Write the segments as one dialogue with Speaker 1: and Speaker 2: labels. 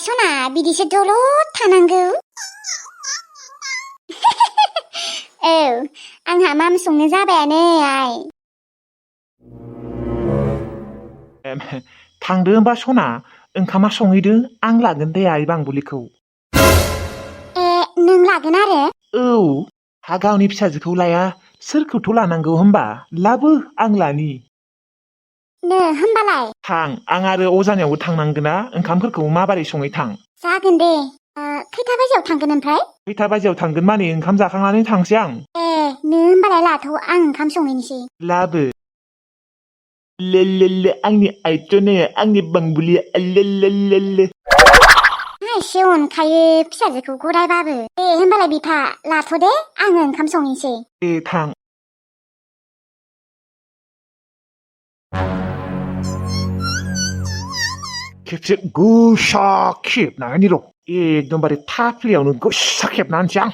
Speaker 1: सना बिदिसो दलद थानांगौ औ आंहा माम संनो जाबायानो आइ
Speaker 2: थांदो होमबा सना ओंखामा संहैदो आं लागोन दे आइ बांबुलिखौ
Speaker 1: नों लागोन आरो
Speaker 2: औ हा गावनि फिसाजोखौ लाया सोरखौथ' लानांगौ होमबा लाबो आं लानि
Speaker 1: नो होमबालाय
Speaker 2: थां आं आरो अजानियावबो थांनांगोना ओंखामफोरखौ माबोरै सङै थां
Speaker 1: जागोन दे खैथा बाजियाव थांगोन ओमफ्राय
Speaker 2: खैथा बाजियाव थांगोन माने ओंखाम जाखांनानै थांसै आं
Speaker 1: नो होमबालाय लाथ' आं ओंखाम संहैनोसै
Speaker 2: लाबो लेलेले आंनि आइटने आंनि बांबुलिया लेलेले
Speaker 1: एसे अनखायो फिसाजोखौ गरायबाबो दे होमबालाय बिफा लाथ' दे आङो ओंखाम संहैनोसै
Speaker 2: दे थां खेबसे गोसा खेबनानै र' एकदमबारे थाफ्लियावनो गोसा खेबना होनसै आं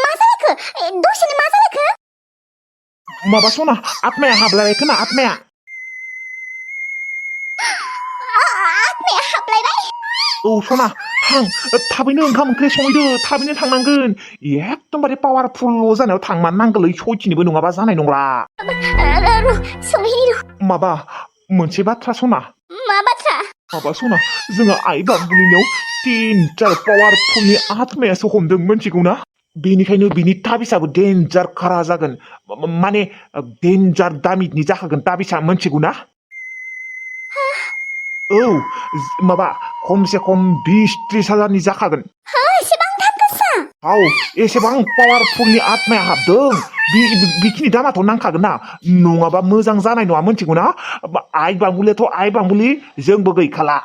Speaker 1: मा जालायखो दसेनो मा जालायखो
Speaker 2: माबा सना आत्माया हाबलायबाय खोमा आत्माया
Speaker 1: आत्माया हाबलायबाय
Speaker 2: औ सना थां थाबैनो ओंखाम ओंख्रि संहैदो थाबैनो थांनांगोन एकदमबारे पावारफुल जानायाव थांमार नांगोलै सयथिनोबो नङाबा जानाय नंला
Speaker 1: संहैनि
Speaker 2: माबा मोनसे बाथ्रा सना
Speaker 1: मा बाथ्रा
Speaker 2: माबा सना जोंहा आइ बांबुलिनियाव डेन्जार पावारफुलनि आत्मायासो हमदों मिथिगौ ना बेनिखायनो बिनि ताबिसाबो डेन्जार खारा जागोन माने डेन्जार दामिनि जाखागोन ताबिसा मिथिगौ ना औ माबा खमसे खम 20-30 हाजारनि जाखागोन
Speaker 1: एसेबां दाम गोसा
Speaker 2: औ एसेबां पावारफुलनि आत्माया हाबदों बेखिनि दामाथ' नांखागोन ना नङाबा मोजां जानाय नङा मिथिगौ ना आइ बांबुलियाथ' आइ बांबुलि जोंबो गैखाला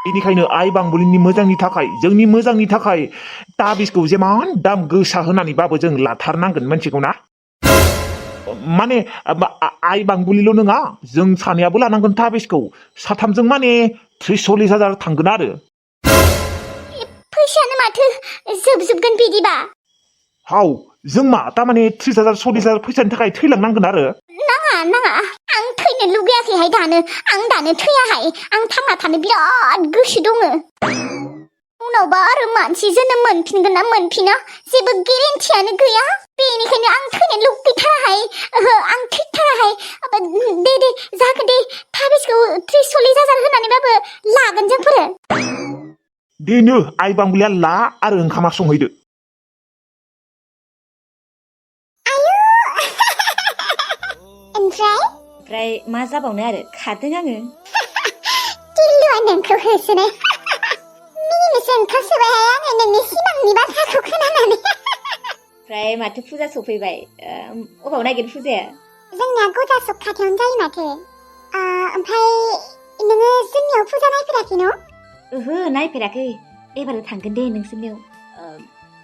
Speaker 2: बेनिखायनो आइ बांबुलिनि मोजांनि थाखाय जोंनि मोजांनि थाखाय ताबिसखौ जेमान दाम गोसा होनानैबाबो जों लाथारनांगोन मिथिगौ ना माने आइ बांबुलिल' नङा जों सानैयाबो लानांगोन ताबिसखौ साथामजों माने 30-40 हाजार थांगोन आरो
Speaker 1: फैसायानो माथो जोबजोबगोन बिदिबा
Speaker 2: हाव जों मा तारमाने 30,000-40,000 फैसानि थाखाय थैलांनांगोन आरो
Speaker 1: नाङा आं थैनो लुगैयाखैहाय दानो आं दानो थैयाहाय आं थांना थानो बिराद गोसो दङ उनावबा आरो मानसि जोनोम मोनफिनगोन ना मोनफिना जेबो गेरेन्टियानो गैया बेनिखायनो आं थैनो लुगैथाराहाय आं थैथाराहाय दे जागोन दे ताबिसखौ 30-40 हाजार होनानैबाबो लागोन जोंफोरो
Speaker 2: बेनो आइ बांबुलिया ला आरो ओंखामा संहैदो
Speaker 1: ओमफ्राय
Speaker 3: मा जाबावनो आरो खादों आङो
Speaker 1: टिल्लुआ नोंखौ होसोनाय मिनिनोसो ओंखारसोबायहाय आङो नोंनि सिमांनि बाथ्राखौ खोनानानै
Speaker 3: ओमफ्राय माथो फुजा सफैबाय अबाव नागिर फुजाया
Speaker 1: जोंनिया गजा सक खाथियावनो जायो माथो ओमफ्राय नोङो जोंनियाव फुजा नायफेराखै न'
Speaker 3: ओहो नायफेराखै एबार थांगोन दे नोंसोरनियाव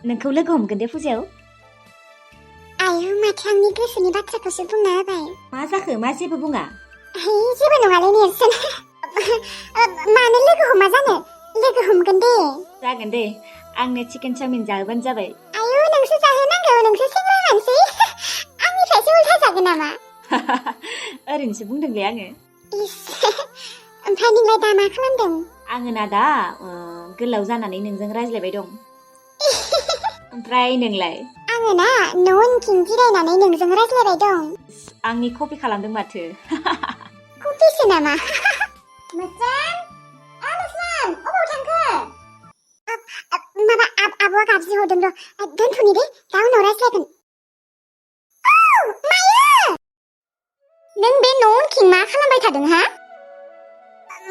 Speaker 3: नोंखौ लोगो हमगोन दे फुजायाव
Speaker 1: आयौ माथो आंनि गोसोनि बाथ्राखौसो बुंना होबाय
Speaker 3: मा जाखो मा जेबो बुङा
Speaker 1: जेबो नङालै नेरसोन मानो लोगो हमा जानो लोगो हमगोन दे
Speaker 3: जागोन दे आंनो चिकेन चाउमिन जाहोबानो जाबाय
Speaker 1: आयौ नोंसो जाहोनांगौ नोंसो सेंग्रा मानसि आंनिफ्रायसो उल्था जागोन नामा
Speaker 3: ओरैनोसो बुंदोंलै आङो
Speaker 1: ओमफ्राय नोंलाय दा मा खालामदों
Speaker 3: आङो ना दा गोलाव जानानै नोंजों रायज्लायबाय दं ओमफ्राय नोंलाय
Speaker 1: आङो ना न' उनथिं जिरायनानै नोंजों रायज्लायबाय दं
Speaker 3: आंनि कपि खालामदों माथो
Speaker 1: कपिसो नामा मोजां मोजां अबाव थांखो माबा आब'आ गाबज्रि हरदों र' दोनथ'नि दे दा उनाव रायज्लायगोन मायो नों बे न' उनथिं मा खालामबाय थादों हा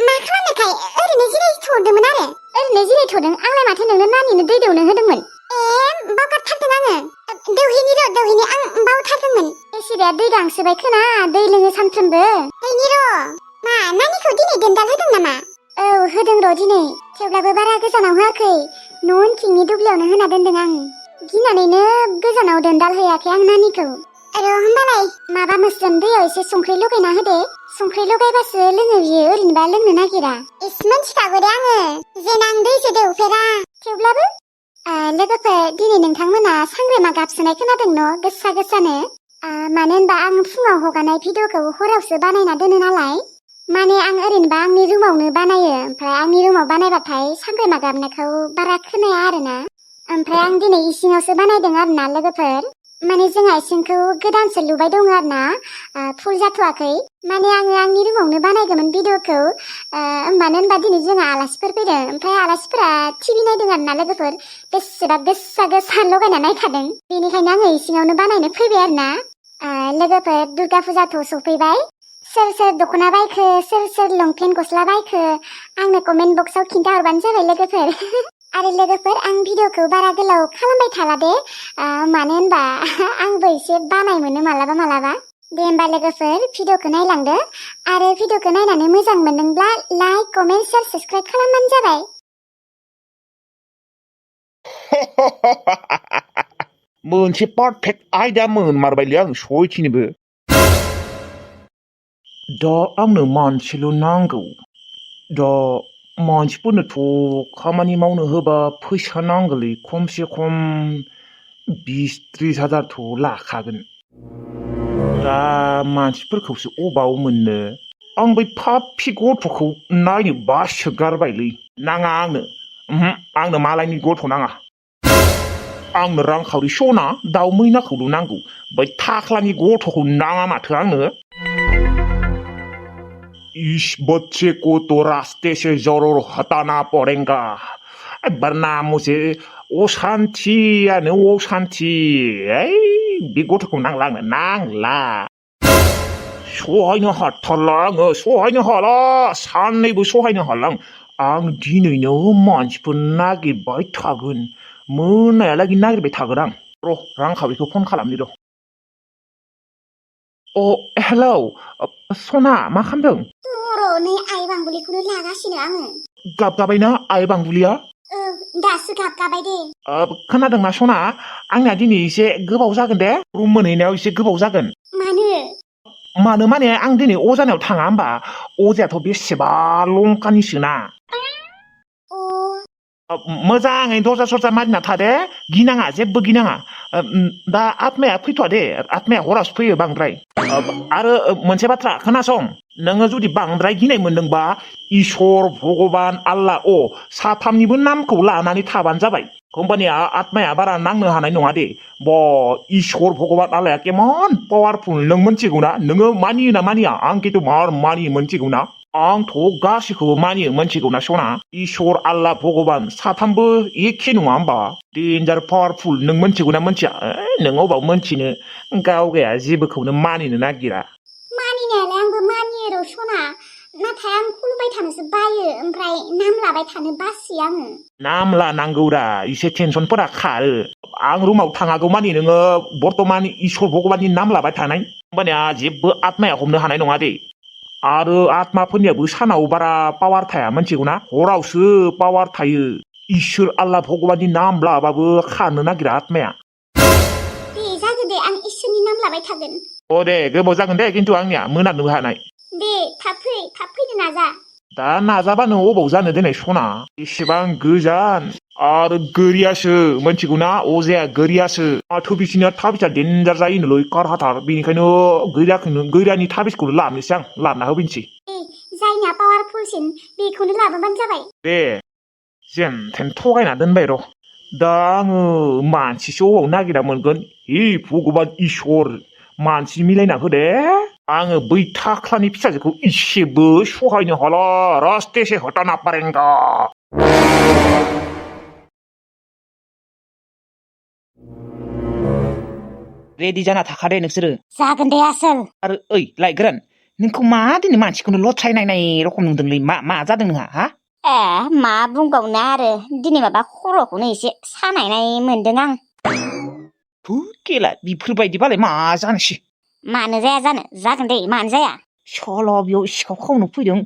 Speaker 1: मा खालामनायखाय ओरैनो जिरायथ'दोंमोन आरो ओरैनो जिरायथ'दों आंलाय माथो नोंनो नानिनो दै दौनो होदोंमोन बावगारथारदों आङो दौहैनि आं बावथारदोंमोन एसिरिया दै गांसोबाय खोना दै लोङो सानफ्रोमबो हैनि र' मा नानिखौ दिनै दोनदाल होदों नामा औ होदों र' दिनै थेवब्लाबो बारा गोजानाव होआखै न' उनथिंनि दुब्लियावनो होना दोनदों आं गिनानैनो गोजानाव दोनदाल हैयाखै आं नानिखौ होमबालाय माबा मोस्रोम दैयाव एसे संख्रि लगायना होदे संख्रि लगायबासो लोङो बियो ओरैनोबा लोंनो नागिरा एसे मिन्थिखागौ दे आङो जेन आं दैसो दौफेरा थेवब्लाबो लोगोफोर दिनै नोंथांमोना सांग्रेमा गाबसोनाय खोनादों न' गोसा गोसानो मानो होनबा आं फुङाव हगारनाय भिडिअखौ हरावसो बानायना दोनो नालाय माने आं ओरैनोबा आंनि रुमावनो बानायो ओमफ्राय आंनि रुमाव बानायबाथाय सांग्रेमा गाबनायखौ बारा खोनाया आरोना ओमफ्राय आं दिनै इसिङावसो बानायदों आरोना लोगोफोर माने जोंहा इसिंखौ गोदानसो लुबाय दङ आरोना फुल जाथ'वाखै माने आङो आंनि रुमावनो बानायगौमोन भिडिअखौ मानो होनबा दिनै जोंहा आलासिफोर फैदों ओमफ्राय आलासिफोरा टिभि नायदों आरोना लोगोफोर बेसेबा गोसा गोसा लगायना नायखादों बेनिखायनो आङो इसिङावनो बानायनो फैबाय आरोना लोगोफोर दुर्गा फुजाथ' सफैबाय सोर सोर दख'ना बायखो सोर सोर लंपेन्ट गस्ला बायखो आंनो कमेन्ट बक्सआव खिन्थाहरबानो जाबाय लोगोफोर आरो लोगोफोर आं भिडिअखौ बारा गोलाव खालामबाय थाला दे मानो होनबा आंबो एसे बानाय मोनो मालाबा मालाबा दे होमबा लोगोफोर भिडिअखौ नायलांदो आरो भिडिअखौ नायनानै मोजां मोनदोंब्ला लाइक कमेन्ट शेयार साबस्क्राइब खालामबानो जाबाय
Speaker 2: मोनसे पारफेक्ट आयदा मोनमारबायलै आं सयथिनोबो दा आंनो मानसिल' नांगौ दा मानसिफोरनोथ' खामानि मावनो होबा फैसा नांगौलै खमसे खम 20-30 हाजारथ' लाखागोन दा मानसिफोरखौसो अबाव मोननो आं बै पापि गथ'खौ नायनो बासोगारबायलै नाङा आंनो मालायनि गथ' नाङा आंनो रांखावरि सना दाउ मैनाखौल' नांगौ बै थाख्लानि गथ'खौ नाङा माथो आंनो इस बच्चे को तो रास्ते से जरूर हटाना पड़ेगा वरना मुझे अशान्तियानो अशान्ति बे गथ'खौ नांला आंनो नांला सहायनो हाथारला आङो सहायनो हाला साननैबो सहायनो हाला आं दिनैनो मानसिफोर नागिरबाय थागोन मोनायालागै नागिरबाय थागोन आं र' रांखावरिखौ फन खालामनि र' हेलौ सना मा खालामदों
Speaker 1: नै आइ बांबुलिखौनो लागासिनो आङो
Speaker 2: गाबगाबायना आइ बांबुलिया
Speaker 1: दासो गाबगाबाय दे
Speaker 2: खोनादोंना सना आंना दिनै एसे गोबाव जागोन दे रुम मोनहैनायाव एसे गोबाव जागोन मानो माने आं दिनै अजानाव थाङा होमबा अजायाथ' बेसेबा लंकानिसोना मोजाङै दरजा सरजा मारिना था दे गिनाङा जेबो गिनाङा दा आत्माया फैथ'आ दे आत्माया हरावसो फैयो बांद्राय आरो मोनसे बाथ्रा खोनासं नोङो जुदि बांद्राय गिनाय मोनदोंबा इसोर भगबान आल्लाह साथामनिबो नामखौ लानानै थाबानो जाबाय होमबानिया आत्माया बारा नांनो हानाय नङा दे इसोर भगबान आल्लाया केमन पावारफुल नों मोनथिगौना नोङो मानियोना मानिया आं खिन्थु मार मानियो मोनथिगौना आंथ' गासैखौबो मानियो मोनथिगौना सना इसोर आल्लाह भगबान साथामबो एखे नङा होमबा डेन्जार पावारफुल नों मोनथिगौना मोनथिया नों अबाव मोनथिनो गावगाया जेबोखौनो मानिनो नागिरा
Speaker 1: मानिनायालाय आंबो मानियो र' सना नाथाय आं खुलुमबाय थानोसो बायो ओमफ्राय नाम लाबाय थानो बासि आङो
Speaker 2: नाम लानांगौरा एसे टेनसनफोरा खारो आं रुमाव थाङागौ मानि नोङो बर्तमान इसोर भगबाननि नाम लाबाय थानाय होमबानिया जेबो आत्माया हमनो हानाय नङा दे आरो आत्माफोरनियाबो सानाव बारा पावार थाया मोनथिगौना हरावसो पावार थायो इसोर आल्लाह भगबाननि नाम लाबाबो खारनो नागिरा आत्माया
Speaker 1: दे जागोन दे आं इसोरनि नाम लाबाय थागोन
Speaker 2: दे गोबाव जागोन दे खिन्थु आंनिया मोनानो हानाय
Speaker 1: दे थाब फैनो नाजा
Speaker 2: दा नाजाबानो अबाव जानो देनाय सना एसेबां गोजान आरो गोरियासो मोनथिगौना अजाया गोरियासो माथो बिसिनिया थाबिसा डेन्जार जायोनोलै कारहाथार बेनिखायनो गोरियानि थाबिसखौनो लाबोनोसै आं लाबोना होफिनसै
Speaker 1: जायना पावारफुलसिन बेखौनो लाबोबानो जाबाय
Speaker 2: दे जेन थेन थगायना दोनबाय र' दा आङो मानसिसो अबाव नागिरना मोनगोन हे भगबान इसोर मानसि मिलायना होदे आङो बै थाख्लानि फिसाजोखौ इसेबो सहायनो हाला रास्ते से हटाना पारेंगा रेडि जाना थाखादे नोंसोरो
Speaker 1: जागोन दे आसोल
Speaker 2: आरो ओइ लाइग्रान नोंखौ मा दिनै मानसिखौनो लथ्रायनायनाय रखम नुदोंलै मा जादों नोंहा हा
Speaker 1: मा बुंबावनो आरो दिनै माबा खर'खौनो एसे सानायनाय मोनदों आं
Speaker 2: केला बेफोरबायदिबालाय मा जानोसै
Speaker 1: मानो जाया जानो जागोन दे मानो जाया
Speaker 2: सल' बेयाव सिखाव खावनो फैदों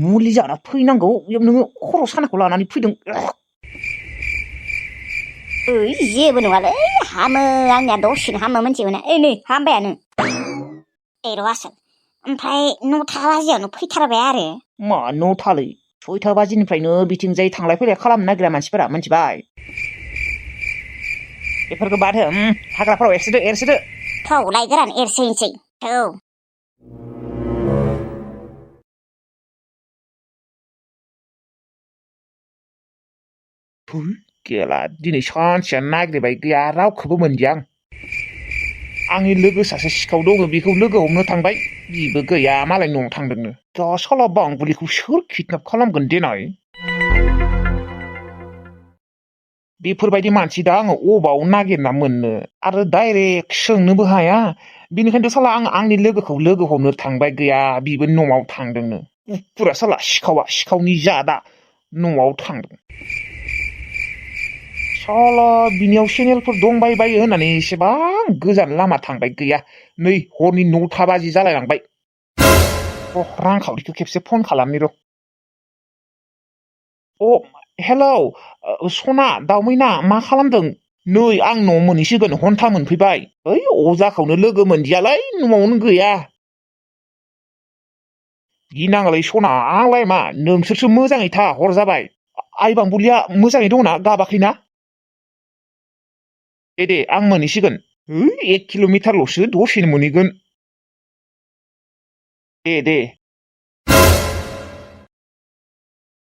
Speaker 2: मुलि जाना फैनांगौ बेयाव नोङो खर' सानायखौ लानानै फैदों
Speaker 1: जेबो नङालै हामो आंनिया दसेनो हामो मोनथिगौ ना नै हामबायानो र' आसोल ओमफ्राय 9था बाजियावनो फैथारबाय आरो
Speaker 4: मा न'थालै 6था बाजिनिफ्रायनो बिथिंजाय थांलाय फैलाय खालामनो नागिरा मानसिफोरा मिथिबाय बेफोरखौ बाद हो हाग्राफोराव एरसोदो
Speaker 1: थौ लाइ गोरान एरसोनोसै थौ
Speaker 2: गेला दिनै सानसेया नागिरबाय गैया रावखौबो मोनदिया आंनि लोगो सासे सिखाव दङ बेखौ लोगो हमनो थांबाय बिबो गैया मालाय न'आव थांदोंनो दा साला बांबुलिखौ सोर किडनेप खालामगोन देनाय बेफोरबायदि मानसि दा आङो अबाव नागिरना मोननो आरो डाइरेक्ट सोंनोबो हाया बिनिखायनोथ' साला आं आंनि लोगोखौ लोगो हमनो थांबाय गैया बिबो न'आव थांदोंनो पुरा साला सिखावनि जादा न'आव थांदों साला बिनियाव चेनेलफोर दंबायबायो होननानै एसेबां गोजान लामा थांबाय गैया नै हरनि 9था बाजि जालायलांबाय रांखावरिखौ खेबसे फन खालामनि र' हेलौ सना दावमैना मा खालामदों नै आं न' मोनहैसिगोन हन्था मोनफैबाय ओइ अजाखौनो लोगो मोनदियालै न'आवनो गैया गिनाङालै सना आंलाय मा नोंसोरसो मोजाङै था हर जाबाय आइ बांबुलिया मोजाङै दंना गाबाखैना दे आं मोनहैसिगोन 1 किल'मिटारल'सो दसेनो मोनहैगोन दे